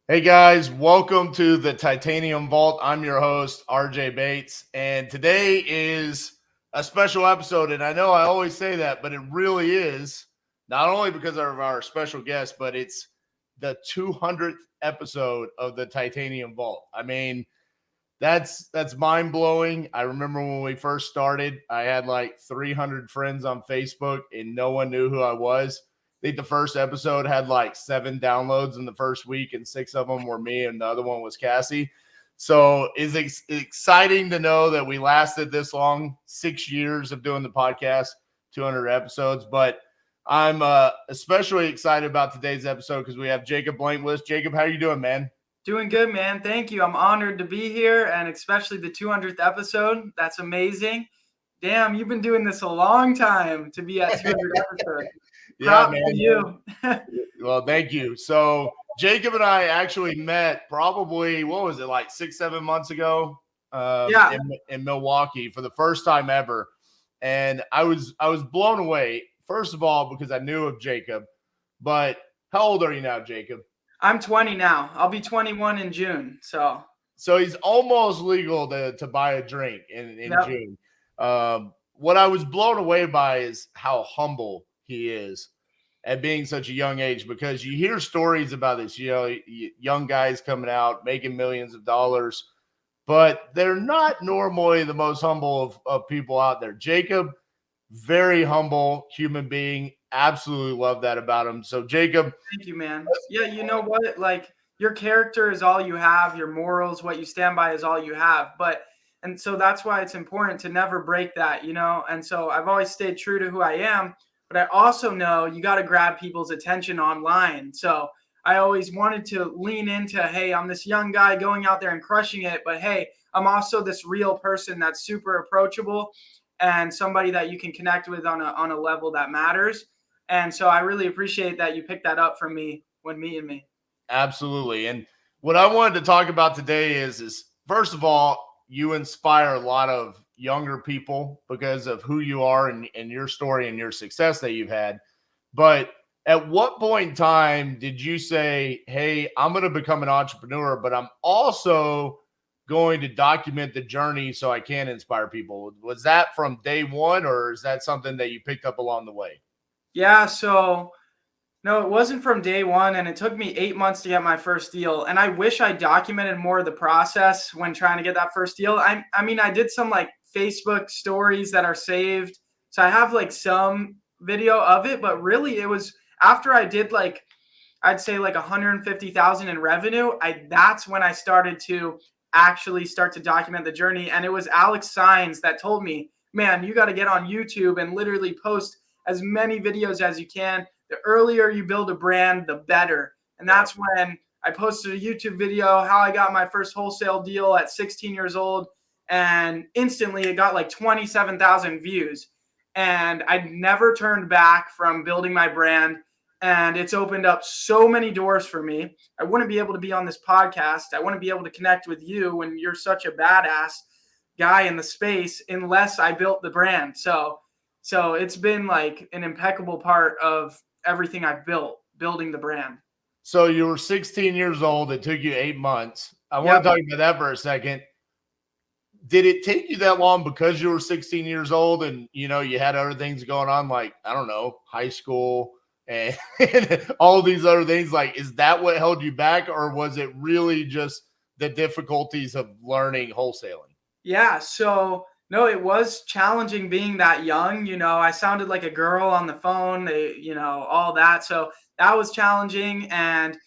Hey guys, welcome to the Titanium Vault. I'm your host, RJ Bates, and today is a special episode. And I know I always say that, but it really is not only because of our special guest, but it's the 200th episode of the Titanium Vault. I mean, that's mind blowing. I remember when we first started, I had like 300 friends on Facebook, and no one knew who I was. I think the first episode had like 7 downloads in the first week, and 6 of them were me, and the other one was Cassie. So it's exciting to know that we lasted this long, 6 years of doing the podcast, 200 episodes. But I'm especially excited about today's episode because we have Jacob Blanklist. Jacob, how are you doing, man? Doing good, man. Thank you. I'm honored to be here, and especially the 200th episode. That's amazing. Damn, you've been doing this a long time to be at 200 episodes. Yeah, Props to man. you. Well, thank you. So Jacob and I actually met probably, what was it, like 6, 7 months ago, Yeah. in Milwaukee for the first time ever. And I was blown away, first of all, because I knew of Jacob. But how old are you now, Jacob? I'm 20 now. I'll be 21 in June. So he's almost legal to buy a drink in Yep. June. What I was blown away by is how humble he is at being such a young age, because you hear stories about this, young guys coming out making millions of dollars, but they're not normally the most humble of people out there. Jacob, very humble human being. Absolutely love that about him. So, Jacob, Thank you, man. Yeah, you know what? Like, your character is all you have, your morals, what you stand by is all you have. And so that's why it's important to never break that, you know? And so I've always stayed true to who I am, but I also know you got to grab people's attention online. So I always wanted to lean into, hey, I'm this young guy going out there and crushing it, but hey, I'm also this real person that's super approachable and somebody that you can connect with on a level that matters. And so I really appreciate that you picked that up from me when meeting me. absolutely. And what I wanted to talk about today is first of all, you inspire a lot of younger people because of who you are and your story and your success that you've had. But at what point in time did you say, hey, I'm going to become an entrepreneur, but I'm also going to document the journey so I can inspire people? Was that from day one, or is that something that you picked up along the way? Yeah, so no, it wasn't from day one, and it took me 8 months to get my first deal. And I wish I documented more of the process when trying to get that first deal. I mean, I did some like Facebook stories that are saved, so I have like some video of it. But really, it was after I did like I'd say like 150,000 in revenue. That's when I started to actually start to document the journey. And it was Alex Sines that told me, man, you got to get on YouTube and literally post as many videos as you can. The earlier you build a brand, the better. And Yeah. that's when I posted a YouTube video how I got my first wholesale deal at 16 years old. And instantly it got like 27,000 views. And I never turned back from building my brand, and it's opened up so many doors for me. I wouldn't be able to be on this podcast. I wouldn't be able to connect with you when you're such a badass guy in the space unless I built the brand. So it's been like an impeccable part of everything I've built, building the brand. So you were 16 years old. It took you 8 months. I want Yep. to talk about that for a second. Did it take you that long because you were 16 years old and you had other things going on, like, I don't know, high school and all these other things? Like, is that what held you back, or was it really just the difficulties of learning wholesaling? Yeah, so no, it was challenging being that young. You know, I sounded like a girl on the phone, all that. So that was challenging, and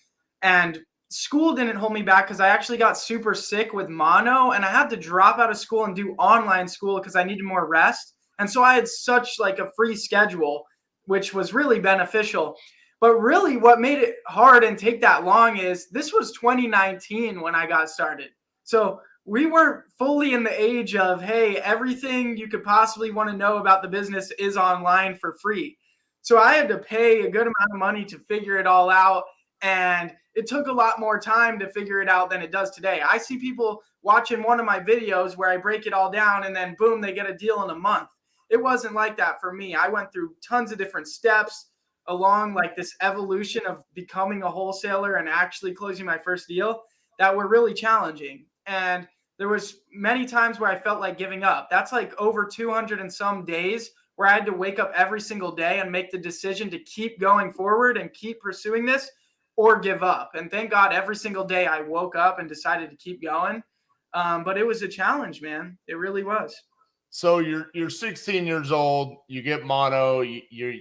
school didn't hold me back because I actually got super sick with mono and I had to drop out of school and do online school because I needed more rest. And so I had such like a free schedule, which was really beneficial. But really what made it hard and take that long is this was 2019 when I got started. So we weren't fully in the age of, hey, everything you could possibly want to know about the business is online for free. So I had to pay a good amount of money to figure it all out. And it took a lot more time to figure it out than it does today. I see people watching one of my videos where I break it all down and then boom, they get a deal in a month. It wasn't like that for me. I went through tons of different steps. along like this evolution of becoming a wholesaler and actually closing my first deal that were really challenging. And there was many times where I felt like giving up. That's like over 200 and some days where I had to wake up every single day and make the decision to keep going forward and keep pursuing this or give up. And thank God every single day I woke up and decided to keep going. But it was a challenge, man. It really was. So you're 16 years old, you get mono, you're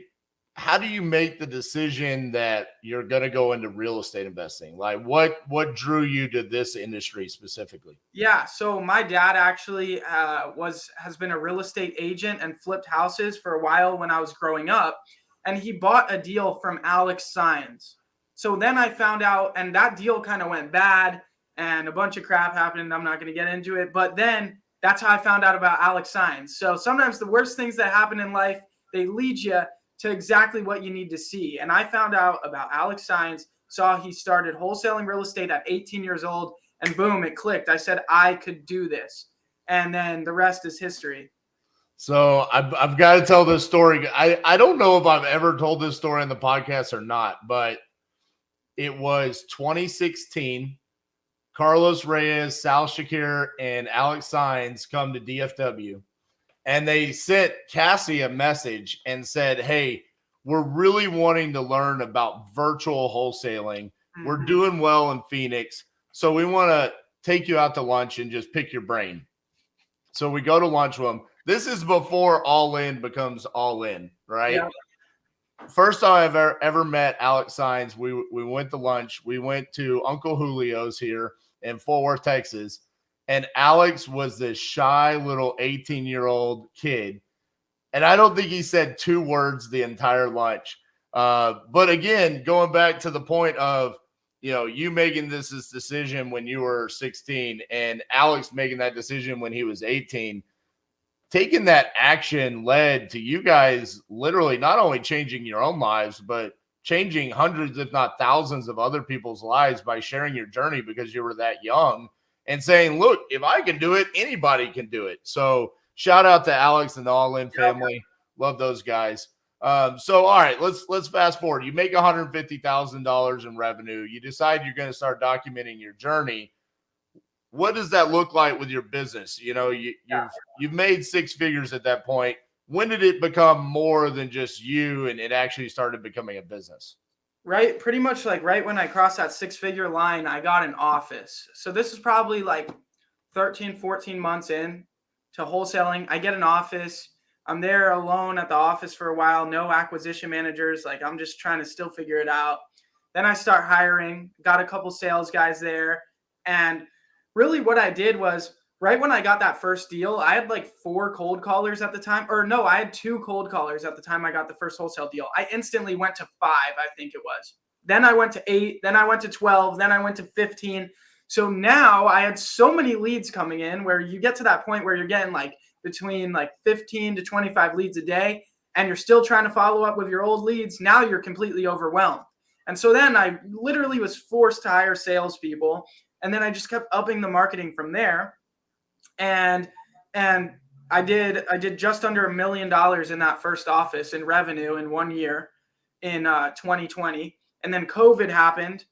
how do you make the decision that you're going to go into real estate investing? Like what drew you to this industry specifically? Yeah, so my dad actually has been a real estate agent and flipped houses for a while when I was growing up, and he bought a deal from Alex Sines. So then I found out, and that deal kind of went bad, and a bunch of crap happened. I'm not going to get into it, but then that's how I found out about Alex Sines. So sometimes the worst things that happen in life, they lead you to exactly what you need to see. And I found out about Alex Sines, saw he started wholesaling real estate at 18 years old, and boom, it clicked. I said I could do this. And then the rest is history. So I've got to tell this story. I don't know if I've ever told this story in the podcast or not, but it was 2016. Carlos Reyes, Sal Shakir, and Alex Sines come to DFW. And they sent Cassie a message and said, hey, we're really wanting to learn about virtual wholesaling. Mm-hmm. We're doing well in Phoenix. So we want to take you out to lunch and just pick your brain. So we go to lunch with them. This is before All In becomes All In, right? Yeah. First time I've ever met Alex Sines, we went to lunch. We went to Uncle Julio's here in Fort Worth, Texas. And Alex was this shy little 18-year-old kid. And I don't think he said 2 words the entire lunch. But again, going back to the point of, you making this decision when you were 16 and Alex making that decision when he was 18, taking that action led to you guys literally not only changing your own lives, but changing hundreds, if not thousands of other people's lives by sharing your journey because you were that young and saying, look, if I can do it, anybody can do it. So shout out to Alex and the All In family. Love those guys. So, all right, let's fast forward. You make $150,000 in revenue. You decide you're going to start documenting your journey. What does that look like with your business? You've made 6 figures at that point. When did it become more than just you and it actually started becoming a business? Right. Pretty much like right when I crossed that 6-figure line, I got an office. So this is probably like 13, 14 months in to wholesaling. I get an office. I'm there alone at the office for a while. No acquisition managers. Like I'm just trying to still figure it out. Then I start hiring, got a couple sales guys there. And really what I did was right when I got that first deal, I had like 4 cold callers at the time. Or no, I had 2 cold callers at the time I got the first wholesale deal. I instantly went to 5, I think it was. Then I went to 8, then I went to 12, then I went to 15. So now I had so many leads coming in where you get to that point where you're getting like between like 15 to 25 leads a day, and you're still trying to follow up with your old leads. Now you're completely overwhelmed. And so then I literally was forced to hire salespeople. And then I just kept upping the marketing from there. And I did just under $1 million in that first office in revenue in 1 year in 2020. And then COVID happened.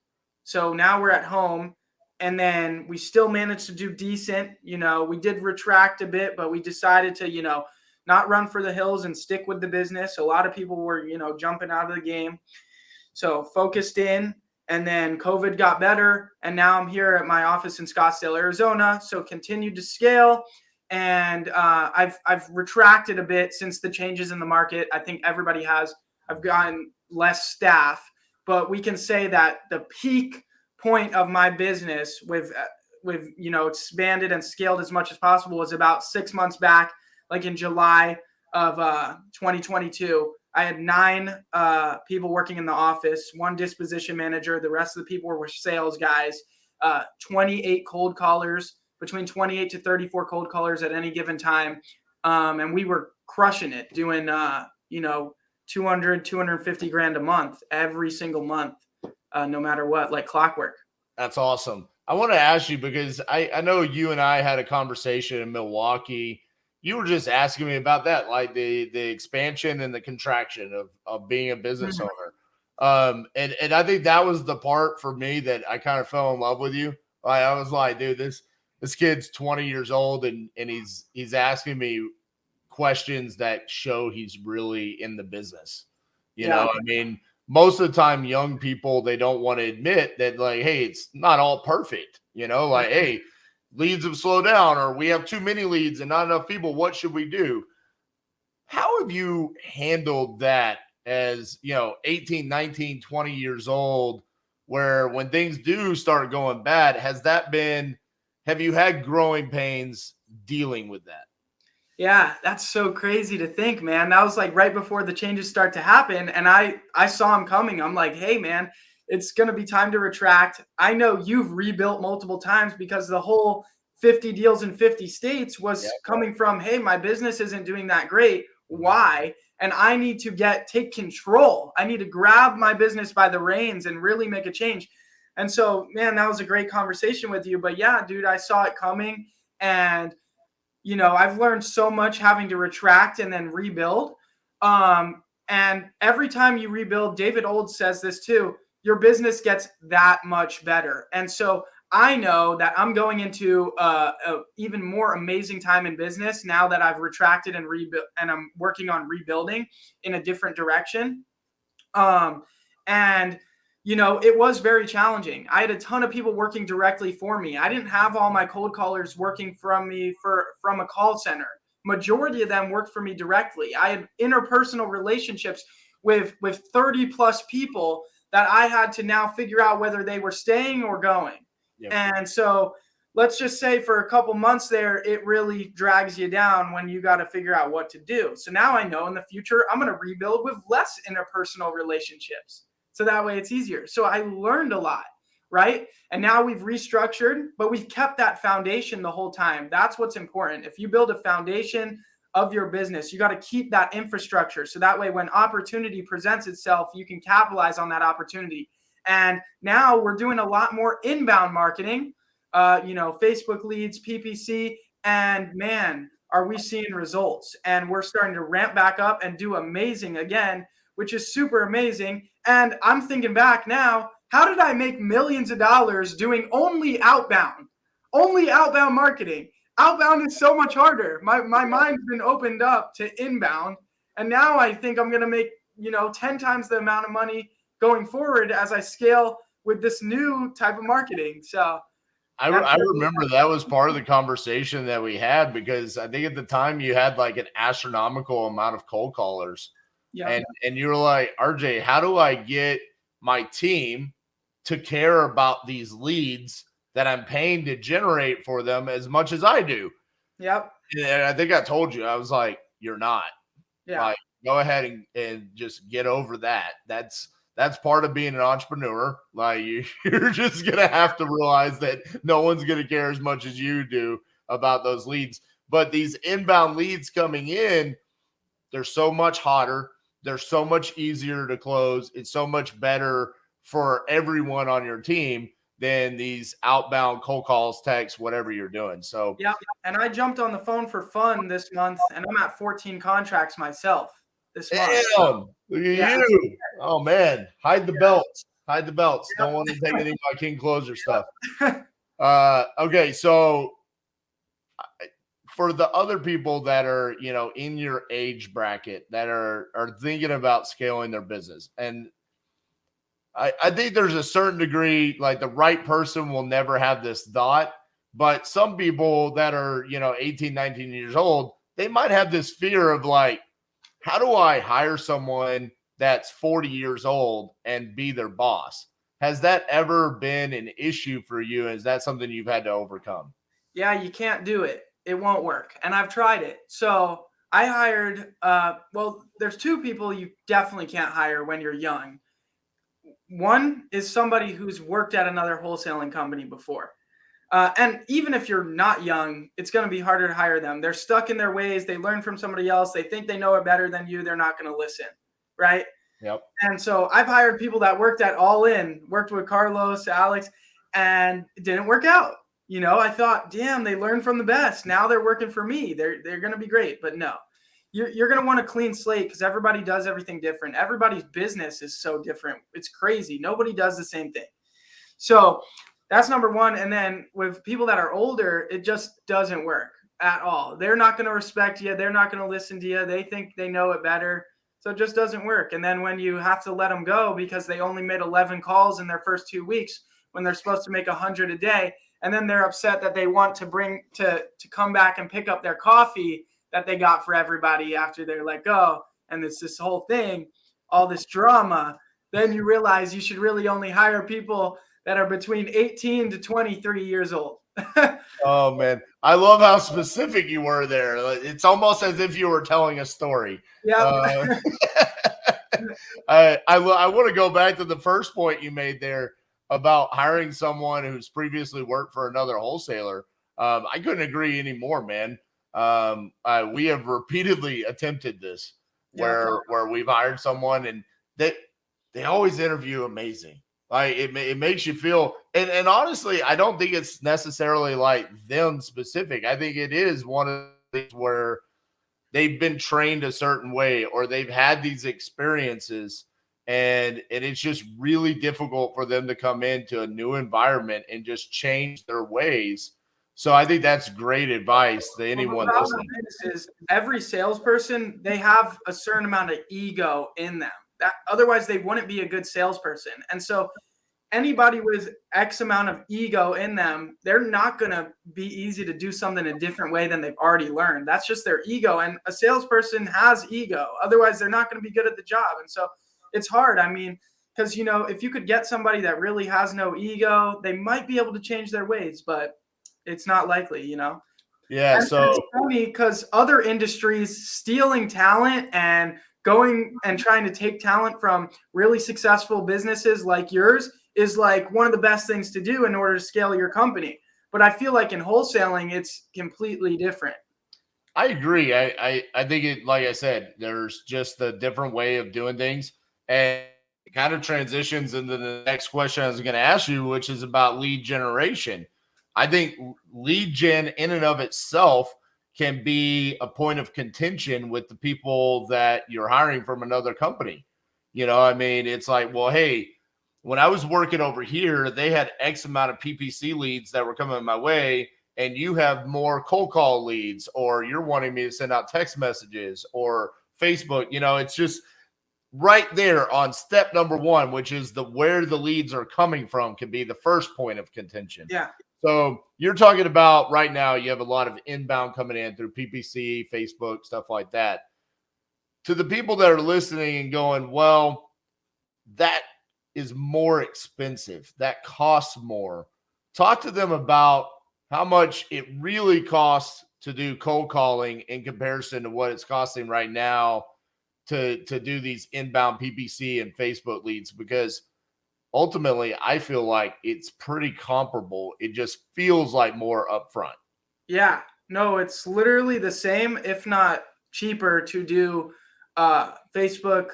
So now we're at home. And then we still managed to do decent. We did retract a bit, but we decided to, not run for the hills and stick with the business. A lot of people were, jumping out of the game. So focused in, and then COVID got better. And now I'm here at my office in Scottsdale, Arizona. So continued to scale. And I've retracted a bit since the changes in the market. I think everybody has. I've gotten less staff, but we can say that the peak point of my business with expanded and scaled as much as possible was about 6 months back, like in July of 2022. I had 9 people working in the office, 1 disposition manager. The rest of the people were sales guys, 28 cold callers, between 28 to 34 cold callers at any given time. And we were crushing it, doing, 200, 250 grand a month, every single month. No matter what, like clockwork. That's awesome. I want to ask you because I know you and I had a conversation in Milwaukee. You were just asking me about that, like the expansion and the contraction of being a business owner. And I think that was the part for me that I kind of fell in love with you. Like, I was like, dude, this kid's 20 years old and he's asking me questions that show he's really in the business. You Yeah. know, I mean, most of the time, young people, they don't want to admit that, like, hey, it's not all perfect. You know, like, hey, leads have slowed down, or we have too many leads and not enough people. What should we do? How have you handled that as, 18, 19, 20 years old, where when things do start going bad, have you had growing pains dealing with that? Yeah, that's so crazy to think, man. That was like right before the changes start to happen, and I saw him coming. I'm like, "Hey, man, it's going to be time to retract." I know you've rebuilt multiple times because the whole 50 deals in 50 states Yeah. was coming from, "Hey, my business isn't doing that great. Why?" And I need to take control. I need to grab my business by the reins and really make a change. And so, man, that was a great conversation with you. But yeah, dude, I saw it coming, and I've learned so much having to retract and then rebuild. And every time you rebuild, David Old says this too, your business gets that much better. And so I know that I'm going into a even more amazing time in business now that I've retracted and rebuilt, and I'm working on rebuilding in a different direction. And it was very challenging. I had a ton of people working directly for me. I didn't have all my cold callers working from me from a call center. Majority of them worked for me directly. I had interpersonal relationships with 30 plus people that I had to now figure out whether they were staying or going. Yep. And so let's just say for a couple months there, it really drags you down when you got to figure out what to do. So now I know in the future, I'm going to rebuild with less interpersonal relationships. So that way it's easier. So I learned a lot, right? And now we've restructured, but we've kept that foundation the whole time. That's what's important. If you build a foundation of your business, you got to keep that infrastructure. So that way, when opportunity presents itself, you can capitalize on that opportunity. And now we're doing a lot more inbound marketing, Facebook leads, PPC, and man, are we seeing results. And we're starting to ramp back up and do amazing again, which is super amazing. And I'm thinking back now, how did I make millions of dollars doing only outbound marketing? Outbound is so much harder. My mind's been opened up to inbound. And now I think I'm going to make, 10 times the amount of money going forward as I scale with this new type of marketing. So I remember that was part of the conversation that we had, because I think at the time you had like an astronomical amount of cold callers. yeah, And you were like, RJ, how do I get my team to care about these leads that I'm paying to generate for them as much as I do? yep, And I think I told you, I was like, you're not. yeah, Like, go ahead and just get over that. That's part of being an entrepreneur. Like, you're just gonna have to realize that no one's gonna care as much as you do about those leads. But these inbound leads coming in, they're so much hotter. They're so much easier to close. It's so much better for everyone on your team than these outbound cold calls, texts, whatever you're doing. So, yeah. And I jumped on the phone for fun this month, and I'm at 14 contracts myself this month. damn, look at Yeah, you. Oh, man. Hide the yeah, belts. Hide the belts. yeah. Don't want to take any of my King Closer stuff. Okay. So, for the other people that are, in your age bracket that are thinking about scaling their business, and I think there's a certain degree, like the right person will never have this thought, but some people that are, 18, 19 years old, they might have this fear of like, how do I hire someone that's 40 years old and be their boss? Has that ever been an issue for you? Is that something you've had to overcome? Yeah, you can't do it. It won't work. And I've tried it. So I hired, well, there's two people you definitely can't hire when you're young. One is somebody who's worked at another wholesaling company before. And even if you're not young, it's going to be harder to hire them. They're stuck in their ways. They learn from somebody else. They think they know it better than you. They're not going to listen. Right. Yep. And so I've hired people that worked at All In, worked with Carlos, Alex, and it didn't work out. I thought, damn, they learned from the best. Now they're working for me. They're going to be great. But no, you're going to want a clean slate because everybody does everything different. Everybody's business is so different. It's crazy. Nobody does the same thing. So that's number one. And then with people that are older, it just doesn't work at all. They're not going to respect you. They're not going to listen to you. They think they know it better. So it just doesn't work. And then when you have to let them go because they only made 11 calls in their first 2 weeks when they're supposed to make 100 a day, and then they're upset that they want to come back and pick up their coffee that they got for everybody after they're let go, and it's this whole thing, all this drama, then you realize you should really only hire people that are between 18 to 23 years old. Oh man, I love how specific you were there. It's almost as if you were telling a story. Yeah. I want to go back to the first point you made there about hiring someone who's previously worked for another wholesaler. I couldn't agree anymore, man. We have repeatedly attempted this where we've hired someone and they always interview amazing. Like it makes you feel, and honestly, I don't think it's necessarily like them specific. I think it is one of the things where they've been trained a certain way or they've had these experiences, and it's just really difficult for them to come into a new environment and just change their ways. So I think that's great advice to anyone listening. Is every salesperson, they have a certain amount of ego in them. That otherwise they wouldn't be a good salesperson. And so anybody with X amount of ego in them, they're not going to be easy to do something a different way than they've already learned. That's just their ego. And a salesperson has ego. Otherwise, they're not going to be good at the job. And so it's hard. I mean, because, if you could get somebody that really has no ego, they might be able to change their ways, but it's not likely, Yeah. And so it's funny because other industries stealing talent and going and trying to take talent from really successful businesses like yours is like one of the best things to do in order to scale your company. But I feel like in wholesaling, it's completely different. I agree. I think it, like I said, there's just a different way of doing things, and it kind of transitions into the next question I was going to ask you, which is about lead generation. I think lead gen in and of itself can be a point of contention with the people that you're hiring from another company. I mean, it's like, well, hey, when I was working over here, they had X amount of PPC leads that were coming my way, and you have more cold call leads, or you're wanting me to send out text messages or Facebook. It's just right there on step number one, which is where the leads are coming from, can be the first point of contention. Yeah. So you're talking about right now, you have a lot of inbound coming in through PPC, Facebook, stuff like that. To the people that are listening and going, well, that is more expensive. That costs more. Talk to them about how much it really costs to do cold calling in comparison to what it's costing right now to do these inbound PPC and Facebook leads, because ultimately I feel like it's pretty comparable. It just feels like more upfront. Yeah, no, it's literally the same, if not cheaper, to do Facebook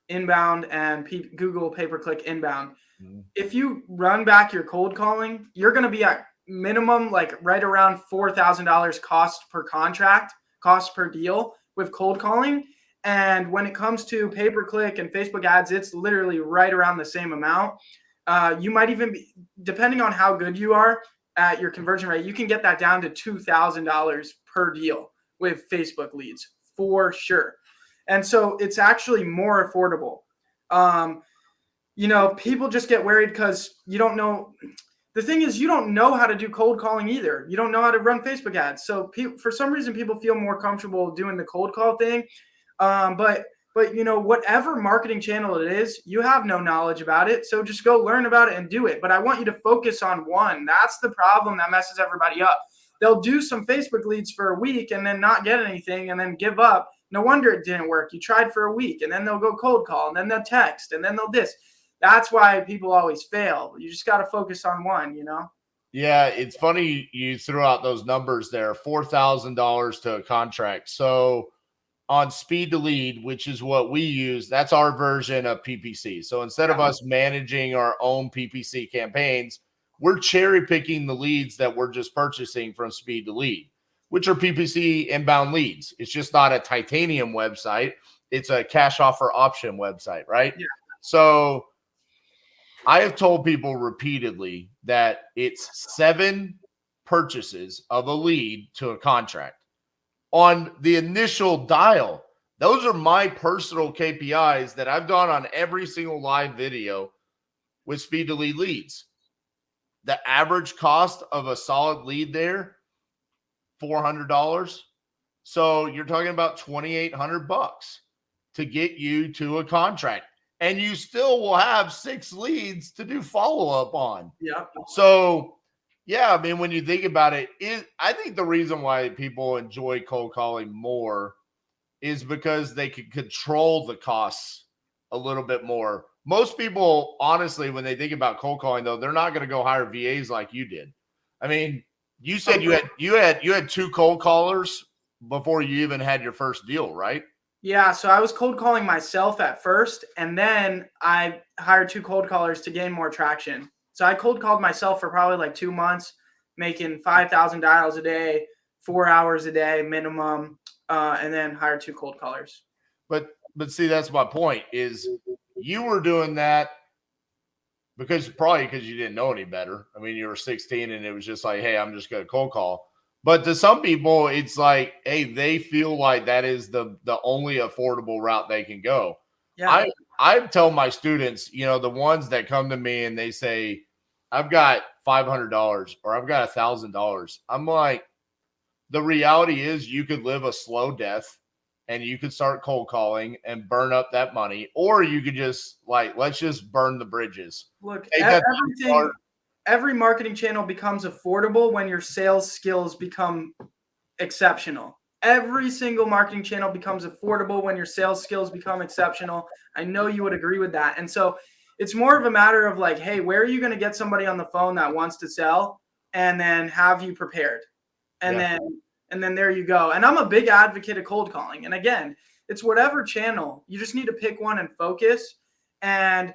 inbound and Google pay-per-click inbound. Mm-hmm. If you run back your cold calling, you're going to be at minimum like right around $4,000 cost per contract, cost per deal with cold calling. And when it comes to pay-per-click and Facebook ads, it's literally right around the same amount. You might even be, depending on how good you are at your conversion rate, you can get that down to $2,000 per deal with Facebook leads for sure. And so it's actually more affordable. People just get worried because you don't know. The thing is, you don't know how to do cold calling either. You don't know how to run Facebook ads. So for some reason, people feel more comfortable doing the cold call thing. But whatever marketing channel it is, you have no knowledge about it. So just go learn about it and do it. But I want you to focus on one. That's the problem that messes everybody up. They'll do some Facebook leads for a week and then not get anything and then give up. No wonder it didn't work. You tried for a week and then they'll go cold call and then they'll text and then they'll this. That's why people always fail. You just got to focus on one, Yeah, it's funny you threw out those numbers there, $4,000 to a contract. So on speed to lead, which is what we use, that's our version of PPC. So instead of us managing our own PPC campaigns, we're cherry picking the leads that we're just purchasing from speed to lead. which are PPC inbound leads. It's just not a titanium website. It's a cash offer option website, right? Yeah. So I have told people repeatedly that it's 7 purchases of a lead to a contract on the initial dial. Those are my personal KPIs that I've done on every single live video with speed to lead leads. The average cost of a solid lead there, $400. So you're talking about $2,800 to get you to a contract. And you still will have 6 leads to do follow-up on. Yeah. So, yeah, I mean, when you think about it, I think the reason why people enjoy cold calling more is because they can control the costs a little bit more. Most people, honestly, when they think about cold calling, though, they're not going to go hire VAs like you did. I mean, you said you had 2 cold callers before you even had your first deal, right? Yeah, so I was cold calling myself at first, and then I hired 2 cold callers to gain more traction. So I cold called myself for probably like 2 months, making 5,000 dials a day, 4 hours a day minimum, and then hired 2 cold callers. But see, that's my point. Is you were doing that because you didn't know any better. I mean, you were 16, and it was just like, hey, I'm just going to cold call. But to some people, it's like, hey, they feel like that is the only affordable route they can go. Yeah. I tell my students, you know, the ones that come to me and they say, I've got $500 or I've got $1,000. I'm like, the reality is you could live a slow death and you could start cold calling and burn up that money, or you could just like, let's just burn the bridges. Look, every marketing channel becomes affordable when your sales skills become exceptional. Every single marketing channel becomes affordable when your sales skills become exceptional. I know you would agree with that. And so it's more of a matter of like, hey, where are you going to get somebody on the phone that wants to sell, and then have you prepared? And then there you go. And I'm a big advocate of cold calling. And again, it's whatever channel. You just need to pick one and focus. And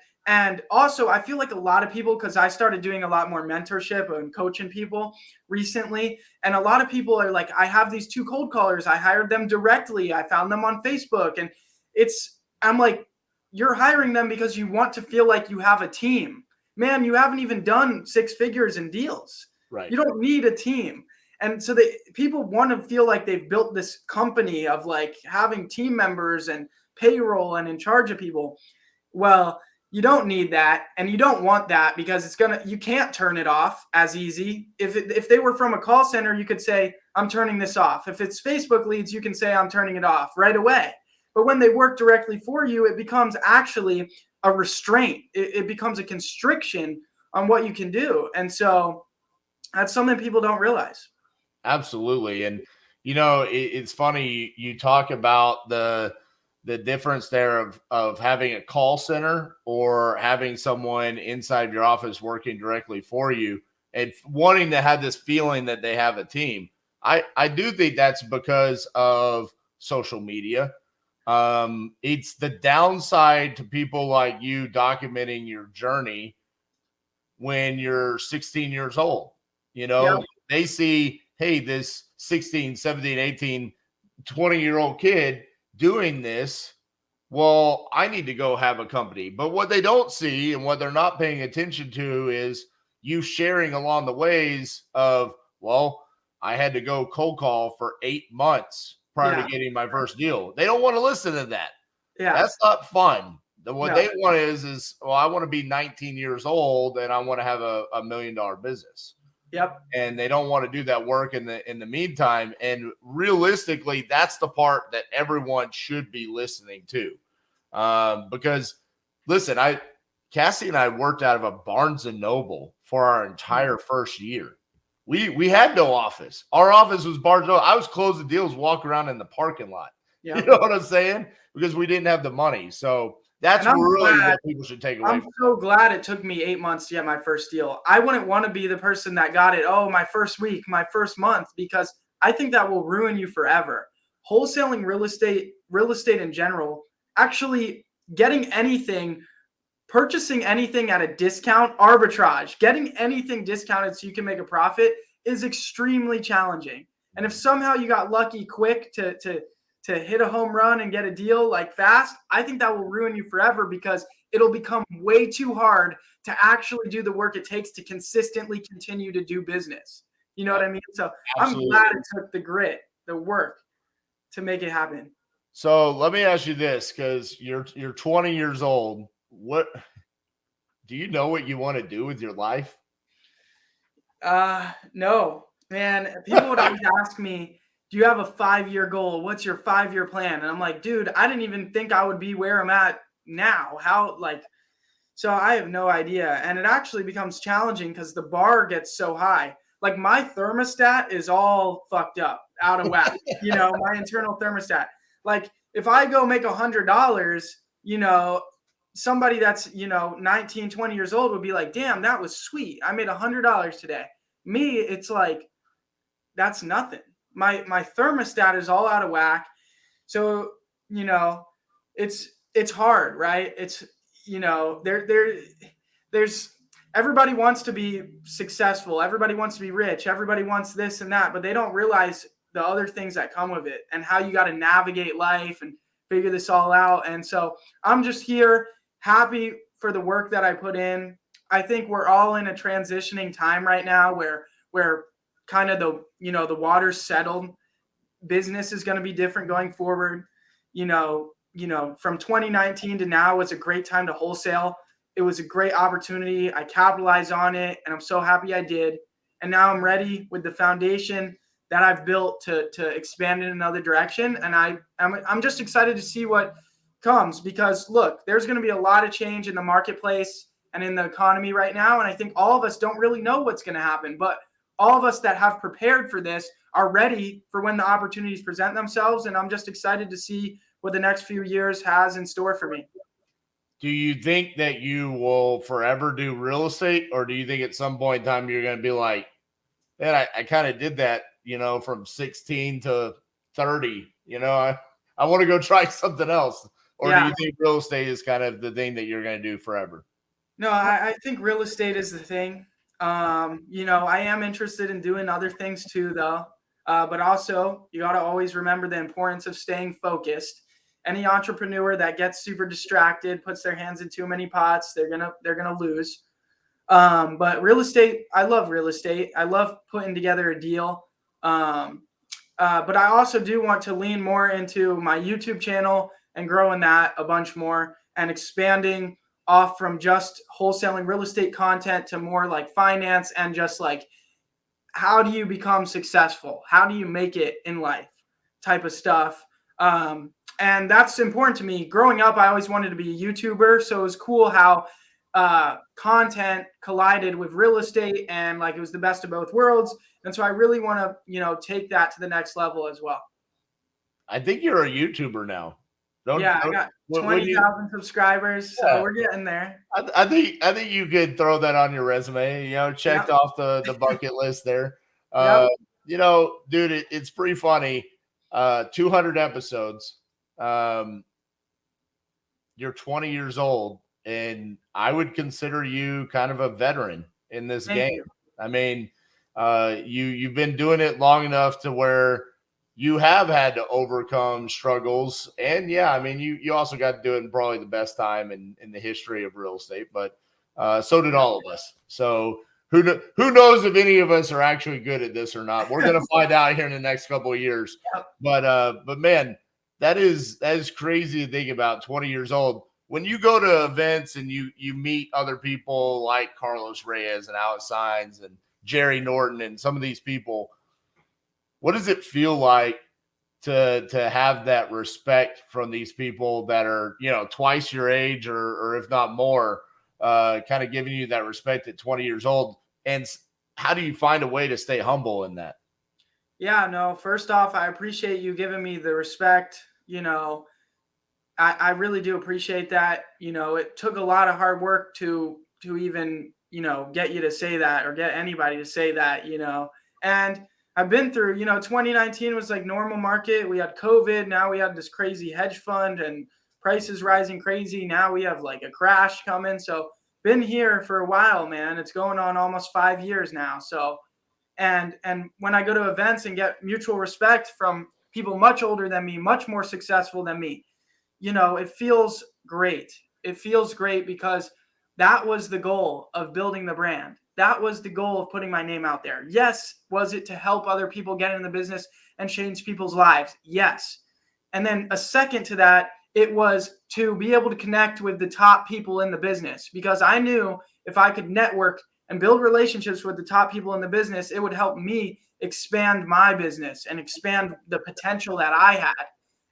also, I feel like a lot of people, because I started doing a lot more mentorship and coaching people recently, and a lot of people are like, I have these 2 cold callers. I hired them directly. I found them on Facebook. And I'm like, you're hiring them because you want to feel like you have a team. Man, you haven't even done 6 figures in deals. Right. You don't need a team. And so people want to feel like they've built this company of like having team members and payroll and in charge of people. Well, you don't need that, and you don't want that, because you can't turn it off as easy. If they were from a call center, you could say, I'm turning this off. If it's Facebook leads, you can say, I'm turning it off right away. But when they work directly for you, it becomes actually a restraint. It becomes a constriction on what you can do. And so that's something people don't realize. Absolutely. And, you know, it's funny. You talk about the difference there of having a call center or having someone inside your office working directly for you and wanting to have this feeling that they have a team. I do think that's because of social media. It's the downside to people like you documenting your journey when you're 16 years old. You know, They see, hey, this 16, 17, 18, 20-year-old kid doing this. Well, I need to go have a company. But what they don't see and what they're not paying attention to is you sharing along the ways of, well, I had to go cold call for 8 months prior to getting my first deal. They don't want to listen to that. Yeah. That's not fun. What they want is, well, I want to be 19 years old and I want to have a $1 million business. Yep. And they don't want to do that work in the meantime. And realistically, that's the part that everyone should be listening to. Because listen, Cassie and I worked out of a Barnes and Noble for our entire first year. We had no office. Our office was Barnes and Noble. I was closing deals, walking around in the parking lot. Yep. You know what I'm saying? Because we didn't have the money. So that's really what people should take away. I'm so glad it took me 8 months to get my first deal. I wouldn't want to be the person that got it, my first week, my first month, because I think that will ruin you forever. Wholesaling real estate in general, actually getting anything, purchasing anything at a discount, arbitrage, getting anything discounted so you can make a profit is extremely challenging. And if somehow you got lucky quick to hit a home run and get a deal like fast, I think that will ruin you forever because it'll become way too hard to actually do the work it takes to consistently continue to do business. You know what I mean? So I'm Absolutely. glad it took the grit, the work to make it happen. So let me ask you this, because you're 20 years old. What do you know what you want to do with your life? No, man. People would always ask me, "Do you have a 5-year goal? What's your 5-year plan?" And I'm like, "Dude, I didn't even think I would be where I'm at now. How like?" So I have no idea, and it actually becomes challenging because the bar gets so high. Like my thermostat is all fucked up, out of whack. My internal thermostat. Like if I go make $100, somebody that's 19, 20 years old would be like, damn, that was sweet. I made $100 today. Me, it's like that's nothing. My thermostat is all out of whack. So, you know, it's hard, right? It's there's everybody wants to be successful, everybody wants to be rich, everybody wants this and that, but they don't realize the other things that come with it and how you got to navigate life and figure this all out. And so I'm just here happy for the work that I put in. I think we're all in a transitioning time right now where kind of the water's settled. Business is going to be different going forward. From 2019 to now was a great time to wholesale. It was a great opportunity. I capitalized on it, and I'm so happy I did. And now I'm ready with the foundation that I've built to expand in another direction. And I'm just excited to see what comes because look, there's going to be a lot of change in the marketplace and in the economy right now. And I think all of us don't really know what's going to happen, but all of us that have prepared for this are ready for when the opportunities present themselves. And I'm just excited to see what the next few years has in store for me. Do you think that you will forever do real estate, or do you think at some point in time you're going to be like, man, I kind of did that, from 16 to 30, I want to go try something else. Or do Yeah. you think real estate is kind of the thing that you're going to do forever? No, I think real estate is the thing. I am interested in doing other things too, though. But also, you got to always remember the importance of staying focused. Any entrepreneur that gets super distracted, puts their hands in too many pots, they're gonna lose. But real estate, I love real estate. I love putting together a deal. But I also do want to lean more into my YouTube channel and growing that a bunch more and expanding off from just wholesaling real estate content to more like finance and just like how do you become successful? How do you make it in life type of stuff. And that's important to me. Growing up, I always wanted to be a YouTuber. So it was cool how content collided with real estate and like it was the best of both worlds. And so I really want to, take that to the next level as well. I think you're a YouTuber now. Yeah, I got When 20,000 subscribers, so we're getting there. I think you could throw that on your resume. Checked Yep. off the bucket list there. Yep. Dude, it's pretty funny. 200 episodes. You're 20 years old, and I would consider you kind of a veteran in this Thank game. you. I mean, you've been doing it long enough to where you have had to overcome struggles. And yeah, I mean, you also got to do it in probably the best time in the history of real estate, but so did all of us. So who knows if any of us are actually good at this or not? We're going to find out here in the next couple of years. Yep. But man, that is crazy to think about. 20 years old. When you go to events and you meet other people like Carlos Reyes and Alex Saenz and Jerry Norton and some of these people, what does it feel like to have that respect from these people that are, twice your age or if not more, kind of giving you that respect at 20 years old? And how do you find a way to stay humble in that? Yeah, no, first off, I appreciate you giving me the respect. I really do appreciate that. It took a lot of hard work to even, get you to say that or get anybody to say that, and I've been through, 2019 was like normal market. We had COVID. Now we had this crazy hedge fund and prices rising crazy. Now we have like a crash coming. So been here for a while, man. It's going on almost 5 years now. So, And when I go to events and get mutual respect from people much older than me, much more successful than me, it feels great. It feels great because that was the goal of building the brand. That was the goal of putting my name out there. Yes, was it to help other people get in the business and change people's lives? Yes. And then a second to that, it was to be able to connect with the top people in the business, because I knew if I could network and build relationships with the top people in the business, it would help me expand my business and expand the potential that I had.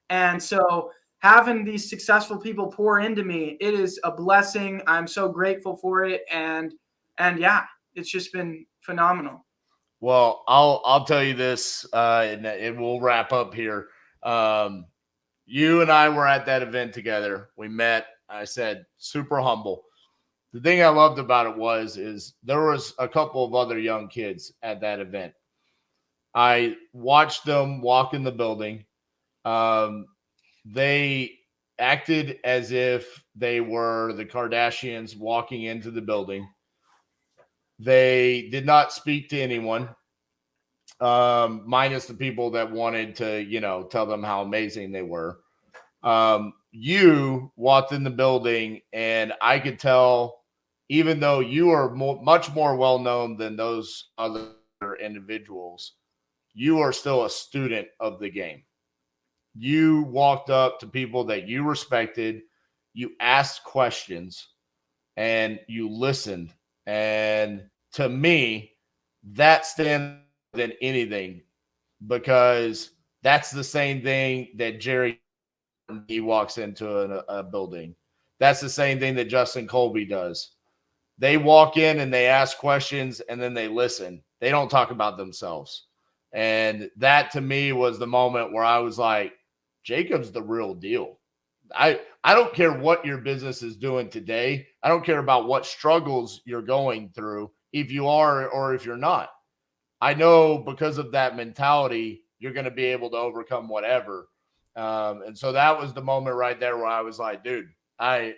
And so having these successful people pour into me, it is a blessing. I'm so grateful for it. And yeah, it's just been phenomenal. Well, I'll tell you this, and we'll wrap up here. You and I were at that event together. We met. I said, super humble. The thing I loved about it is there was a couple of other young kids at that event. I watched them walk in the building. They acted as if they were the Kardashians walking into the building. They did not speak to anyone, minus the people that wanted to, tell them how amazing they were. You walked in the building, and I could tell, even though you are much more well known than those other individuals, you are still a student of the game. You walked up to people that you respected, you asked questions, and you listened. And to me, that stands than anything, because that's the same thing that Jerry, he walks into a building. That's the same thing that Justin Colby does. They walk in and they ask questions, and then they listen. They don't talk about themselves. And that to me was the moment where I was like, Jacob's the real deal. I don't care what your business is doing today. I don't care about what struggles you're going through, if you are or if you're not. I know because of that mentality, you're going to be able to overcome whatever. And so that was the moment right there where I was like, dude, I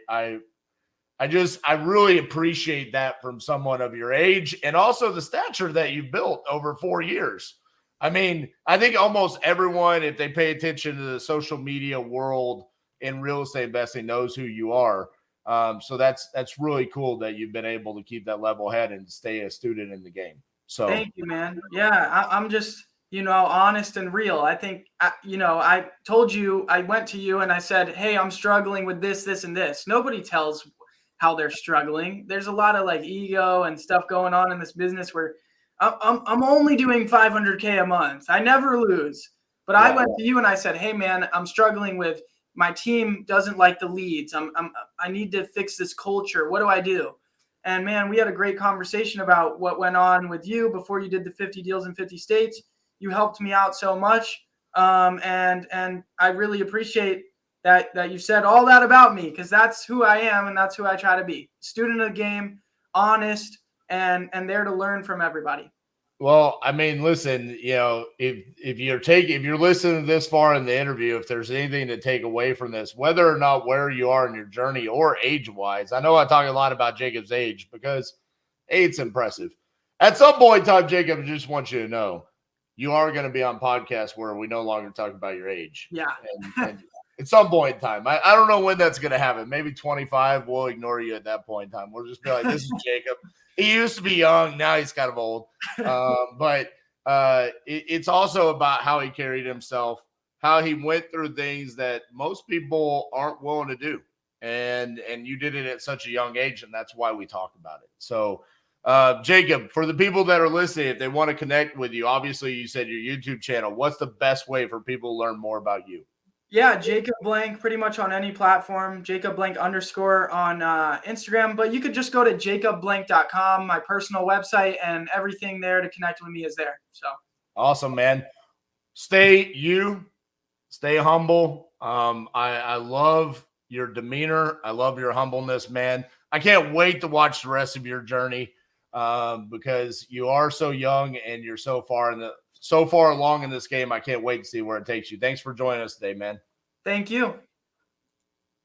really appreciate that from someone of your age, and also the stature that you've built over 4 years. I mean, I think almost everyone, if they pay attention to the social media world in real estate investing, knows who you are. So that's really cool that you've been able to keep that level head and stay a student in the game. So Thank you, man. Yeah, I'm just, honest and real. I think, I told you, I went to you and I said, hey, I'm struggling with this, this, and this. Nobody tells how they're struggling. There's a lot of like ego and stuff going on in this business where I'm only doing 500K a month. I never lose. But I went to you and I said, hey, man, I'm struggling with, my team doesn't like the leads. I need to fix this culture. What do I do? And man, we had a great conversation about what went on with you before you did the 50 deals in 50 states. You helped me out so much. And I really appreciate that you said all that about me, because that's who I am and that's who I try to be. Student of the game, honest, and there to learn from everybody. well, I mean, listen, if you're listening this far in the interview, if there's anything to take away from this, whether or not where you are in your journey or age wise, I know I talk a lot about Jacob's age because it's impressive. At some point in time, Jacob, I just want you to know you are going to be on podcasts where we no longer talk about your age. Yeah. And at some point in time, I don't know when that's going to happen. Maybe 25, we'll ignore you at that point in time. We'll just be like, this is Jacob. He used to be young. Now he's kind of old. But it's also about how he carried himself, how he went through things that most people aren't willing to do. And you did it at such a young age, and that's why we talk about it. So, Jacob, for the people that are listening, if they want to connect with you, obviously you said your YouTube channel. What's the best way for people to learn more about you? Yeah, Jacob Blank, pretty much on any platform. Jacob Blank _ on Instagram, but you could just go to jacobblank.com, my personal website, and everything there to connect with me is there. So awesome, man. Stay humble. I love your demeanor. I love your humbleness, man. I can't wait to watch the rest of your journey, because you are so young and you're so far along in this game. I can't wait to see where it takes you. Thanks for joining us today, man. Thank you.